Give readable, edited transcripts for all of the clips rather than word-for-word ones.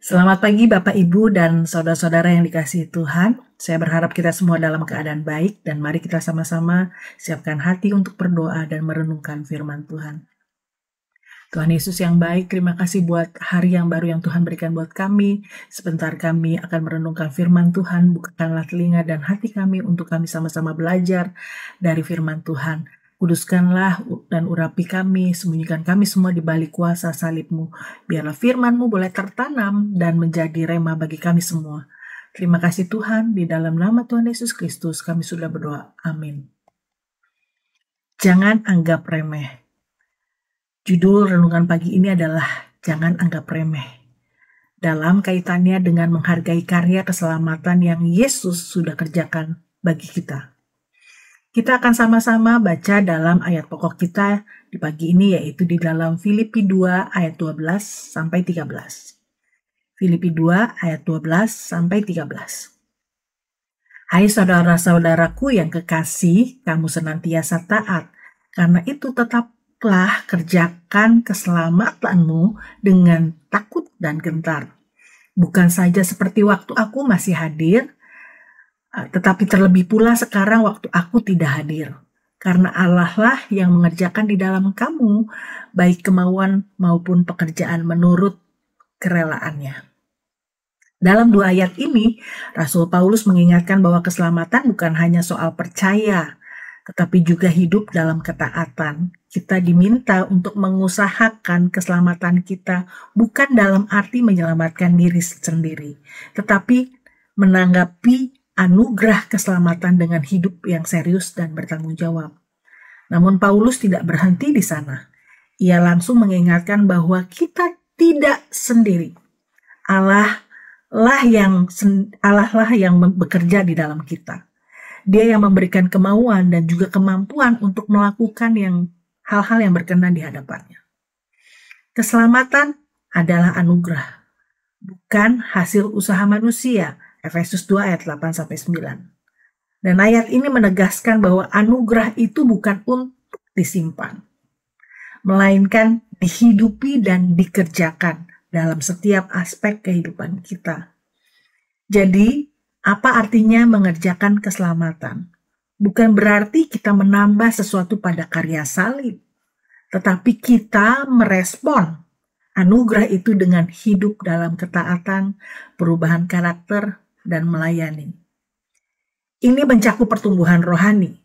Selamat pagi Bapak Ibu dan saudara-saudara yang dikasihi Tuhan. Saya berharap kita semua dalam keadaan baik dan mari kita sama-sama siapkan hati untuk berdoa dan merenungkan firman Tuhan. Tuhan Yesus yang baik, terima kasih buat hari yang baru yang Tuhan berikan buat kami. Sebentar kami akan merenungkan firman Tuhan, bukakanlah telinga dan hati kami untuk kami sama-sama belajar dari firman Tuhan. Kuduskanlah dan urapi kami, sembunyikan kami semua di balik kuasa salib-Mu. Biarlah firman-Mu boleh tertanam dan menjadi rema bagi kami semua. Terima kasih Tuhan, di dalam nama Tuhan Yesus Kristus kami sudah berdoa. Amin. Jangan anggap remeh. Judul renungan pagi ini adalah Jangan Anggap Remeh. Dalam kaitannya dengan menghargai karya keselamatan yang Yesus sudah kerjakan bagi kita. Kita akan sama-sama baca dalam ayat pokok kita di pagi ini, yaitu di dalam Filipi 2 ayat 12 sampai 13. Filipi 2 ayat 12 sampai 13. Hai saudara-saudaraku yang kekasih, kamu senantiasa taat. Karena itu tetaplah kerjakan keselamatanmu dengan takut dan gentar. Bukan saja seperti waktu aku masih hadir, tetapi terlebih pula sekarang waktu aku tidak hadir. Karena Allah lah yang mengerjakan di dalam kamu, baik kemauan maupun pekerjaan menurut kerelaannya. Dalam dua ayat ini, Rasul Paulus mengingatkan bahwa keselamatan bukan hanya soal percaya, tetapi juga hidup dalam ketaatan. Kita diminta untuk mengusahakan keselamatan kita bukan dalam arti menyelamatkan diri sendiri, tetapi menanggapi anugerah keselamatan dengan hidup yang serius dan bertanggung jawab. Namun Paulus tidak berhenti di sana. Ia langsung mengingatkan bahwa kita tidak sendiri. Allah lah yang bekerja di dalam kita. Dia yang memberikan kemauan dan juga kemampuan untuk melakukan hal-hal yang berkenan di hadapannya. Keselamatan adalah anugerah, bukan hasil usaha manusia. Efesus 2 ayat 8-9. Dan ayat ini menegaskan bahwa anugerah itu bukan untuk disimpan, melainkan dihidupi dan dikerjakan dalam setiap aspek kehidupan kita. Jadi, apa artinya mengerjakan keselamatan? Bukan berarti kita menambah sesuatu pada karya salib, tetapi kita merespon anugerah itu dengan hidup dalam ketaatan, perubahan karakter, dan melayani. Ini mencakup pertumbuhan rohani,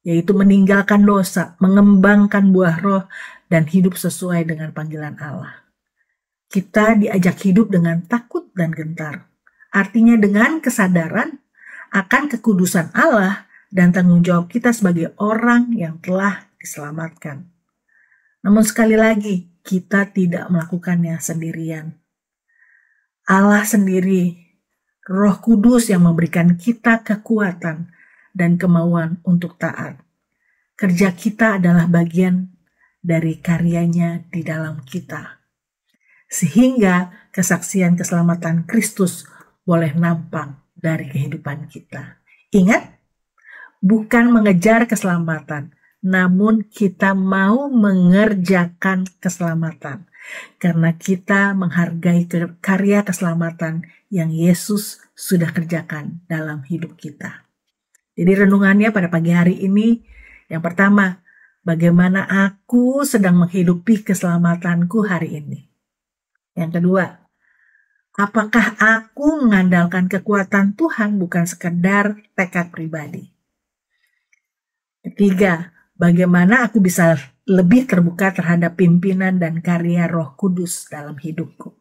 yaitu meninggalkan dosa, mengembangkan buah roh, dan hidup sesuai dengan panggilan Allah. Kita diajak hidup dengan takut dan gentar. Artinya dengan kesadaran akan kekudusan Allah dan tanggung jawab kita sebagai orang yang telah diselamatkan. Namun sekali lagi, kita tidak melakukannya sendirian. Allah sendiri, Roh Kudus yang memberikan kita kekuatan dan kemauan untuk taat. Kerja kita adalah bagian dari karyanya di dalam kita. Sehingga kesaksian keselamatan Kristus boleh nampak dari kehidupan kita. Ingat, bukan mengejar keselamatan, namun kita mau mengerjakan keselamatan. Karena kita menghargai karya keselamatan yang Yesus sudah kerjakan dalam hidup kita. Jadi renungannya pada pagi hari ini, yang pertama, bagaimana aku sedang menghidupi keselamatanku hari ini. Yang kedua, apakah aku mengandalkan kekuatan Tuhan bukan sekedar tekad pribadi? Ketiga, bagaimana aku bisa lebih terbuka terhadap pimpinan dan karya Roh Kudus dalam hidupku?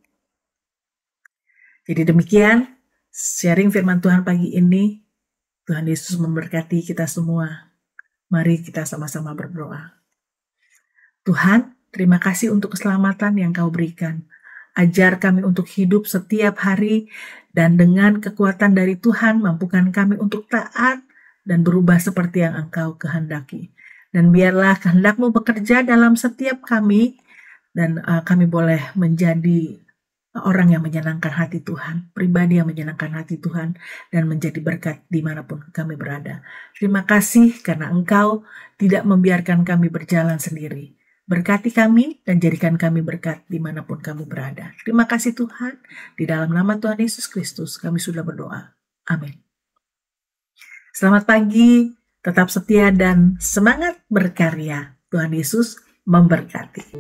Jadi demikian sharing firman Tuhan pagi ini. Tuhan Yesus memberkati kita semua. Mari kita sama-sama berdoa. Tuhan, terima kasih untuk keselamatan yang Kau berikan. Ajar kami untuk hidup setiap hari dan dengan kekuatan dari Tuhan mampukan kami untuk taat dan berubah seperti yang Engkau kehendaki. Dan biarlah kehendak-Mu bekerja dalam setiap kami dan kami boleh menjadi orang yang menyenangkan hati Tuhan, pribadi yang menyenangkan hati Tuhan dan menjadi berkat dimanapun kami berada. Terima kasih karena Engkau tidak membiarkan kami berjalan sendiri. Berkati kami dan jadikan kami berkat dimanapun kami berada. Terima kasih Tuhan. Di dalam nama Tuhan Yesus Kristus kami sudah berdoa. Amin. Selamat pagi, tetap setia dan semangat berkarya. Tuhan Yesus memberkati.